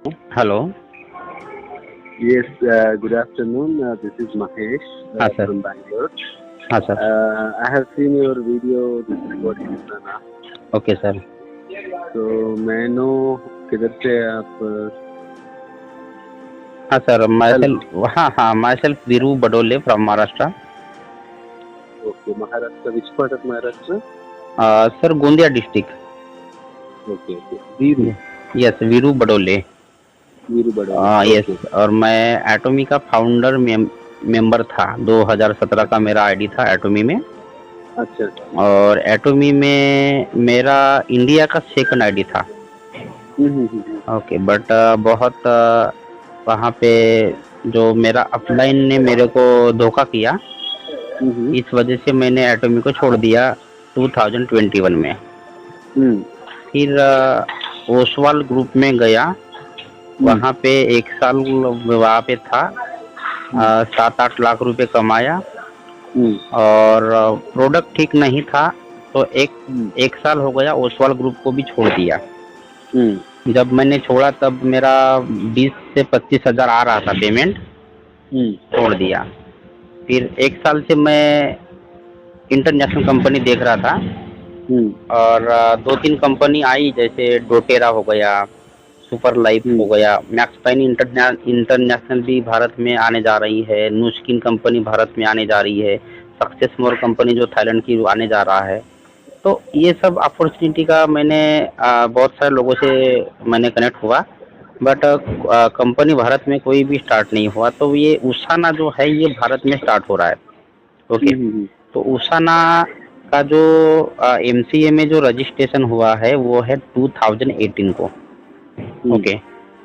Hello. Yes, good afternoon. This is Mahesh हाँ sir. from Bangalore. हाँ sir. I have seen your video this regarding Usana. Okay sir. So मैं no किधर से आप हाँ sir, माई hello self, हाँ हाँ, my self Veeru Badole from Maharashtra. Okay Maharashtra which part of Maharashtra? Sir, Gondia district. Okay okay Veeru yes, Veeru Badole. Veeru Barauli okay yes, और मैं Atomy का फाउंडर मेंबर था। 2017 का मेरा आईडी था एटोमी में। अच्छा और एटोमी में मेरा इंडिया का सेकंड आईडी था। ओके, बट बहुत वहाँ पे जो मेरा अपलाइन ने मेरे को धोखा किया, इस वजह से मैंने एटोमी को छोड़ दिया 2021 में। फिर ओसवाल ग्रुप में गया, वहाँ पे 1 साल वहाँ पे था। 7-8 लाख रुपए कमाया और प्रोडक्ट ठीक नहीं था, तो एक साल हो गया, ओसवाल ग्रुप को भी छोड़ दिया। जब मैंने छोड़ा तब मेरा 20 से 25 हजार आ रहा था पेमेंट, छोड़ दिया। फिर 1 साल से मैं इंटरनेशनल कंपनी देख रहा था और 2-3 कंपनी आई, जैसे डोटेरा हो गया, सुपर लाइफ हो गया, मैक्सपाइन इंटरनेशनल भी भारत में आने जा रही है, नुस्किन कंपनी भारत में आने जा रही है, सक्सेस मोर कंपनी जो थाईलैंड की आने जा रहा है। तो ये सब अपॉर्चुनिटी का मैंने बहुत सारे लोगों से मैंने कनेक्ट हुआ, बट कंपनी भारत में कोई भी स्टार्ट नहीं हुआ। तो ये उसाना जो है ये भारत में स्टार्ट हो रहा है। ओके, तो उसाना का जो एमसीए में जो रजिस्ट्रेशन हुआ है वो है 2018 को। ओके,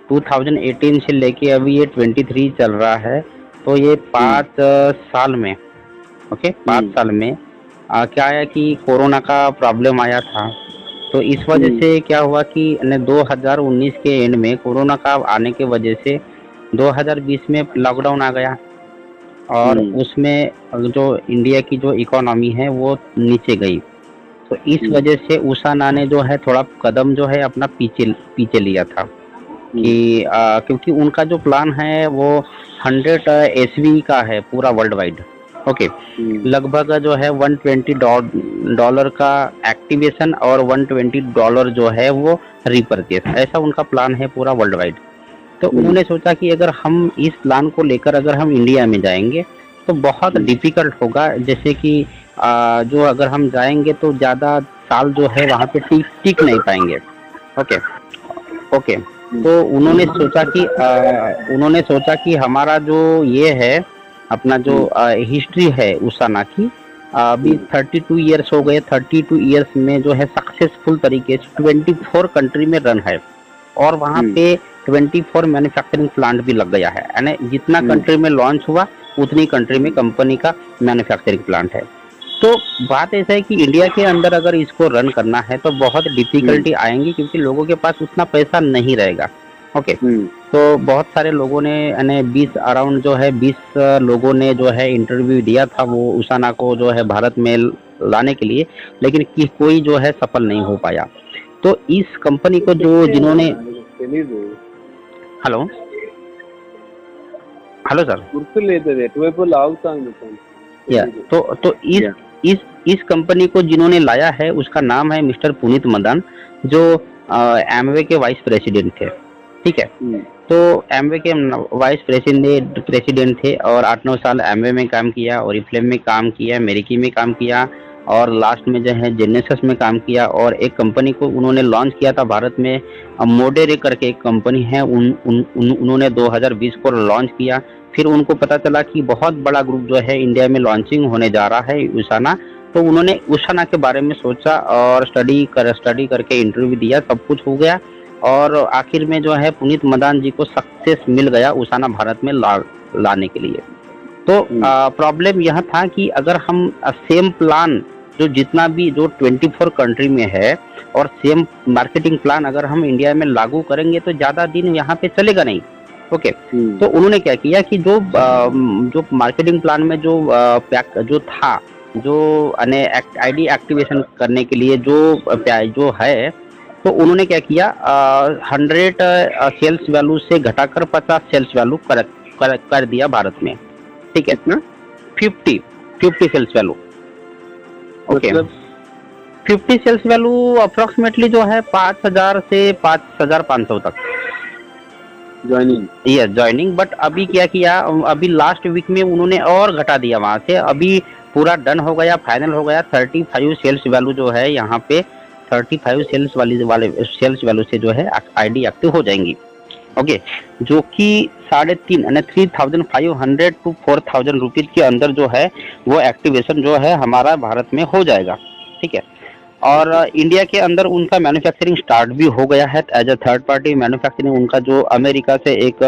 2018 से लेके अभी ये 23 चल रहा है, तो ये 5 साल में, ओके, 5 साल में क्या है कि कोरोना का प्रॉब्लम आया था। तो इस वजह से क्या हुआ कि 2019 के एंड में कोरोना का आने के वजह से 2020 में लॉकडाउन आ गया और उसमें जो इंडिया की जो इकोनॉमी है वो नीचे गई। तो इस वजह से उसाना ने जो है थोड़ा कदम जो है अपना पीछे लिया था कि क्योंकि उनका जो प्लान है वो 100 एसवी का है पूरा वर्ल्ड वाइड। ओके, लगभग जो है $120 का एक्टिवेशन और $120 जो है वो रिपर्चेस, ऐसा उनका प्लान है पूरा वर्ल्ड वाइड। तो उन्होंने सोचा कि अगर हम इस प्लान को लेकर अगर हम इंडिया में जाएंगे तो बहुत डिफिकल्ट होगा, जैसे कि जो अगर हम जाएंगे तो ज़्यादा साल जो है वहाँ पे टिक नहीं पाएंगे। ओके ओके, तो उन्होंने सोचा कि हमारा जो ये है अपना जो हिस्ट्री है उसाना की, अभी 32 ईयर्स हो गए। 32 ईयर्स में जो है सक्सेसफुल तरीके से 24 कंट्री में रन है और वहाँ पे 24 मैन्युफैक्चरिंग प्लांट भी लग गया है, यानी जितना कंट्री में लॉन्च हुआ उतनी कंट्री में कंपनी का मैन्युफैक्चरिंग प्लांट है। तो बात ऐसा है कि इंडिया के अंदर अगर इसको रन करना है तो बहुत डिफिकल्टी आएंगी, क्योंकि लोगों के पास उतना पैसा नहीं रहेगा। ओके, तो बहुत सारे लोगों ने यानी 20 अराउंड जो है 20 लोगों ने जो है इंटरव्यू दिया था वो उसाना को जो है भारत में लाने के लिए, लेकिन कोई जो है सफल नहीं हो पाया। तो इस कंपनी को जो जिन्होंने हेलो हेलो सर, या तो इस कंपनी को जिन्होंने लाया है उसका नाम है मिस्टर पुनीत मदन, जो एमवे के वाइस प्रेसिडेंट थे। ठीक है, तो एमवे के वाइस प्रेसिडेंट थे और 8-9 साल एमवे में काम किया, ओरिफ्लेम में काम किया, मेरिकी में काम किया और लास्ट में जो है जेनेसिस में काम किया। और एक कंपनी को उन्होंने लॉन्च किया था भारत में, मोडेरे करके एक कंपनी है, उन्होंने 2020 को लॉन्च किया। फिर उनको पता चला कि बहुत बड़ा ग्रुप जो है इंडिया में लॉन्चिंग होने जा रहा है उसाना, तो उन्होंने उसाना के बारे में सोचा और स्टडी करके इंटरव्यू दिया, सब कुछ हो गया और आखिर में जो है पुनीत मदन जी को सक्सेस मिल गया उसाना भारत में लाने के लिए। तो प्रॉब्लम यह था कि अगर हम सेम प्लान जो जितना भी जो 24 कंट्री में है और सेम मार्केटिंग प्लान अगर हम इंडिया में लागू करेंगे तो ज़्यादा दिन यहाँ पे चलेगा नहीं। ओके, तो उन्होंने क्या किया कि जो मार्केटिंग प्लान में जो आईडी एक्टिवेशन करने के लिए जो है तो उन्होंने क्या किया, 100 सेल्स वैल्यू से घटाकर 50 सेल्स वैल्यू कर दिया भारत में। ठीक है, कितना? 50 सेल्स वैल्यू। ओके, मतलब 50 सेल्स वैल्यू अप्रोक्सीमेटली जो है 5000 से 5500 तक ज्वाइनिंग। Yes joining. बट अभी क्या किया, अभी लास्ट वीक में उन्होंने और घटा दिया वहां से। अभी पूरा डन हो गया, फाइनल हो गया। 35 सेल्स वैल्यू जो है यहाँ पे 35 सेल्स वाले सेल्स वैल्यू से जो है आईडी एक्टिव हो जाएंगी। ओके, जो कि 3.5 यानी 3500 टू 4000 रुपीज के अंदर जो है वो एक्टिवेशन जो है हमारा भारत में हो जाएगा। ठीक है, और इंडिया के अंदर उनका मैन्युफैक्चरिंग स्टार्ट भी हो गया है as a third party manufacturing. उनका जो अमेरिका से एक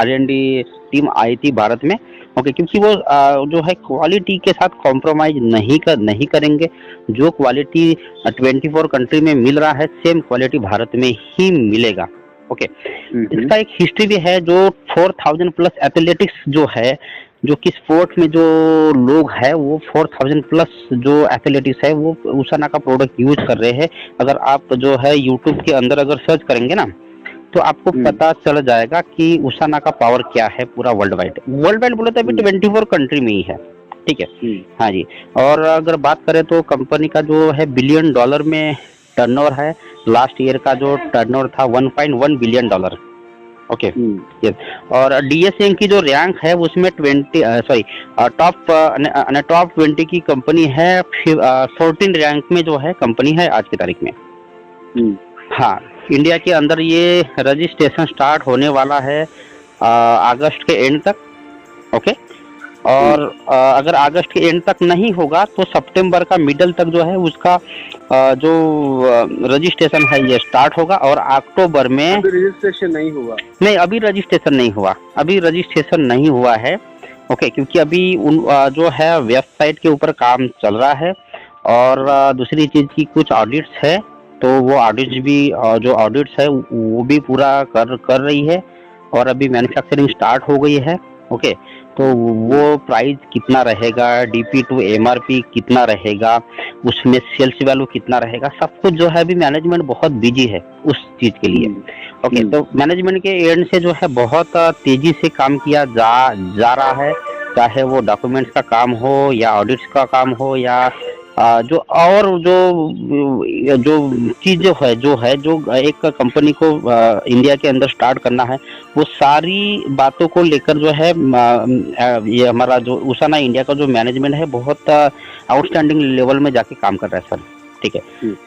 R&D टीम आई थी भारत में। ओके, क्योंकि वो जो है क्वालिटी के साथ कॉम्प्रोमाइज नहीं करेंगे। जो क्वालिटी 24 कंट्री में मिल रहा है सेम क्वालिटी भारत में ही मिलेगा। ओके, इसका एक हिस्ट्री भी है। जो 4000 प्लस एथलेटिक्स जो है, जो कि स्पोर्ट में जो लोग हैं वो 4000 प्लस जो एथलेटिक्स है वो उसाना का प्रोडक्ट यूज कर रहे हैं। अगर आप जो है यूट्यूब के अंदर अगर सर्च करेंगे ना तो आपको पता चल जाएगा कि उसाना का पावर क्या है पूरा वर्ल्ड वाइड बोले तो अभी 24 कंट्री में ही है। ठीक है, हाँ जी। और अगर बात करें तो कंपनी का जो है $1 बिलियन में टर्नओवर है। लास्ट ईयर का जो टर्नओवर था $1.1 बिलियन। Okay, yes. और DSM की जो रैंक है उसमें टॉप 20 की कंपनी है। 14 रैंक में जो है कंपनी है आज की तारीख में। हाँ, इंडिया के अंदर ये रजिस्ट्रेशन स्टार्ट होने वाला है अगस्त के एंड तक। ओके, और अगर अगस्त के एंड तक नहीं होगा तो सितंबर का मिडल तक जो है उसका जो रजिस्ट्रेशन है ये स्टार्ट होगा। और अक्टूबर में रजिस्ट्रेशन नहीं हुआ। नहीं, अभी रजिस्ट्रेशन नहीं हुआ है। ओके, क्योंकि अभी जो है वेबसाइट के ऊपर काम चल रहा है। और दूसरी चीज की कुछ ऑडिट्स है, तो वो ऑडिट्स भी जो ऑडिट्स है वो भी पूरा कर रही है। और अभी मैन्युफैक्चरिंग स्टार्ट हो गई है। ओके, तो वो प्राइस कितना रहेगा, DP टू MRP कितना रहेगा, उसमें सेल्स वैल्यू कितना रहेगा, सब कुछ जो है अभी मैनेजमेंट बहुत बिजी है उस चीज के लिए। ओके, तो मैनेजमेंट के एंड से जो है बहुत तेजी से काम किया जा रहा है। चाहे वो डॉक्यूमेंट्स का काम हो या ऑडिट्स का काम हो या जो और जो चीज जो एक कंपनी को इंडिया के अंदर स्टार्ट करना है, वो सारी बातों को लेकर जो है ये हमारा जो उसाना इंडिया का जो मैनेजमेंट है बहुत आउटस्टैंडिंग लेवल में जाके काम कर रहा है सर। ठीक है,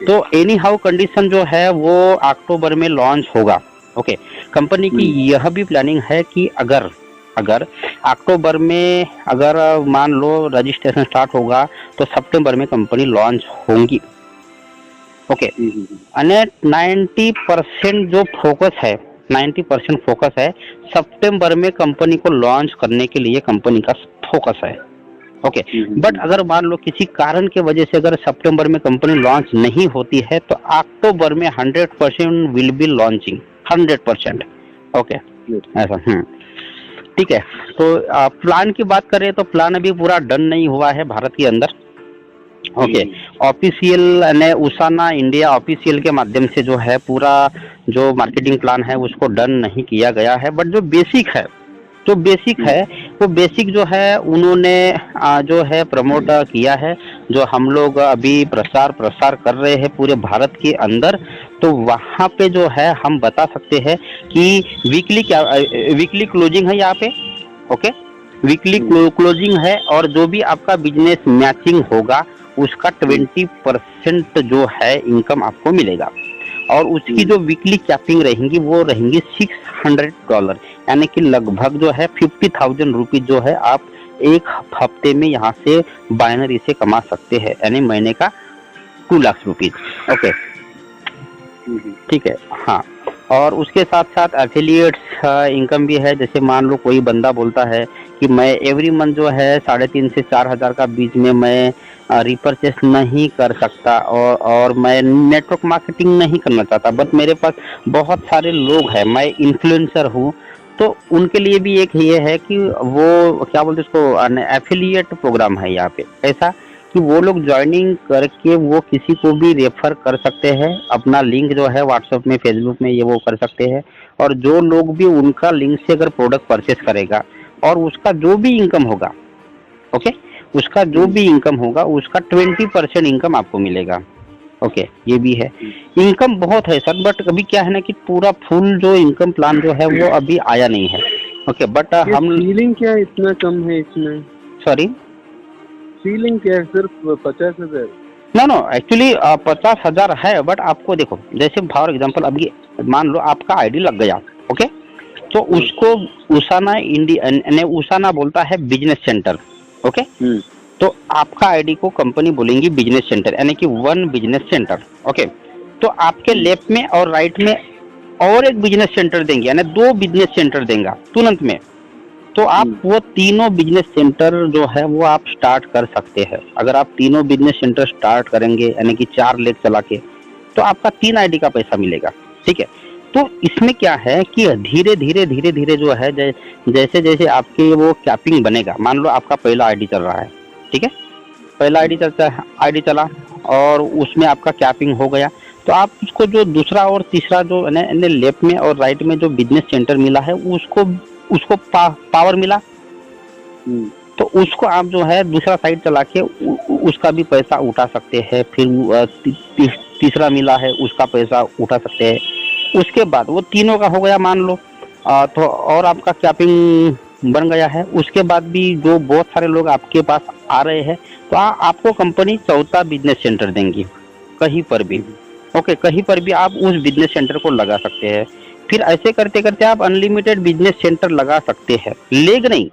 तो एनी हाउ कंडीशन जो है वो अक्टूबर में लॉन्च होगा। ओके, कंपनी की यह भी प्लानिंग है कि अगर अक्टूबर में अगर मान लो रजिस्ट्रेशन स्टार्ट होगा तो सितंबर में कंपनी लॉन्च होंगी। ओके, 90% जो फोकस है 90% फोकस है सितंबर में कंपनी को लॉन्च करने के लिए कंपनी का फोकस है। ओके, बट अगर मान लो किसी कारण के वजह से अगर सितंबर में कंपनी लॉन्च नहीं होती है तो अक्टूबर में 100% विल बी लॉन्चिंग 100%। ओके, ऐसा। ठीक है, तो प्लान की बात करें तो प्लान अभी पूरा डन नहीं हुआ है भारत के अंदर। ओके, ऑफिशियल ने उसाना इंडिया ऑफिशियल के माध्यम से जो है पूरा जो मार्केटिंग प्लान है उसको डन नहीं किया गया है। बट जो बेसिक है वो बेसिक जो है उन्होंने जो है प्रमोट किया है। जो हम लोग अभी प्रसार कर रहे हैं पूरे भारत के अंदर, तो वहाँ पे जो है हम बता सकते हैं कि वीकली क्लोजिंग है यहाँ पे। ओके, वीकली क्लोजिंग है और जो भी आपका बिजनेस मैचिंग होगा उसका 20% जो है इनकम आपको मिलेगा। और उसकी जो वीकली कैपिंग रहेंगी वो रहेंगी $600, यानी कि लगभग जो है 50,000 रुपीज जो है आप एक हफ्ते में यहाँ से बाइनरी से कमा सकते हैं, यानी महीने का 2 लाख रुपीज। ओके, ठीक है। हाँ, और उसके साथ साथ एफिलिएट्स इनकम भी है। जैसे मान लो कोई बंदा बोलता है कि मैं एवरी मंथ जो है 3,500 से 4,000 का बीच में मैं रिपर्चेस नहीं कर सकता और मैं नेटवर्क मार्केटिंग नहीं करना चाहता, बट मेरे पास बहुत सारे लोग हैं, मैं इन्फ्लुएंसर हूँ, तो उनके लिए भी एक ये है कि वो क्या बोलते हैं उसको एफिलिएट प्रोग्राम है यहाँ पे। ऐसा कि वो लोग ज्वाइनिंग करके वो किसी को भी रेफर कर सकते हैं, अपना लिंक जो है व्हाट्सएप में, फेसबुक में ये वो कर सकते हैं। और जो लोग भी उनका लिंक से अगर प्रोडक्ट परचेस करेगा और उसका जो भी इनकम होगा, ओके, उसका जो भी इनकम होगा उसका 20% इनकम आपको मिलेगा। ओके, ये भी है। इनकम बहुत है सर, बट अभी क्या है ना कि पूरा फुल जो इनकम प्लान जो है वो अभी आया नहीं है। ओके, बट हम सीलिंग क्या इतना कम है इसमें? सॉरी, सीलिंग क्या है? सिर्फ 50,000? नो एक्चुअली 50,000 है, बट आपको देखो, जैसे फॉर एग्जांपल अभी मान लो आपका आईडी लग गया, ओके, तो उसको उसाना इंडिया, उसाना बोलता है बिजनेस सेंटर, ओके, तो आपका आईडी को कंपनी बोलेंगी बिजनेस सेंटर, यानी कि वन बिजनेस सेंटर। ओके, तो आपके लेफ्ट में और राइट में और एक बिजनेस सेंटर देंगे, यानी 2 बिजनेस सेंटर देंगे तुरंत में। तो आप वो तीनों बिजनेस सेंटर जो है वो आप स्टार्ट कर सकते हैं। अगर आप तीनों बिजनेस सेंटर स्टार्ट करेंगे, यानी कि 4 लेग चला के, तो आपका 3 आईडी का पैसा मिलेगा। ठीक है, तो इसमें क्या है कि धीरे धीरे जो है, जैसे जैसे आपके वो कैपिंग बनेगा, मान लो आपका पहला आईडी चल रहा है, ठीक है, पहला आईडी चला और उसमें आपका कैपिंग हो गया, तो आप उसको जो दूसरा और तीसरा जो लेफ्ट में और राइट में जो बिजनेस सेंटर मिला है उसको पावर मिला, तो उसको आप जो है दूसरा साइड चला के उसका भी पैसा उठा सकते हैं। फिर तीसरा मिला है उसका पैसा उठा सकते हैं। उसके बाद वो तीनों का हो गया मान लो, तो और आपका कैपिंग बन गया है। उसके बाद भी जो बहुत सारे लोग आपके पास आ रहे हैं, तो आपको कंपनी चौथा बिजनेस सेंटर देंगी कहीं पर भी। ओके, कहीं पर भी आप उस बिजनेस सेंटर को लगा सकते हैं। फिर ऐसे करते करते आप अनलिमिटेड बिजनेस सेंटर लगा सकते हैं, लेग नहीं,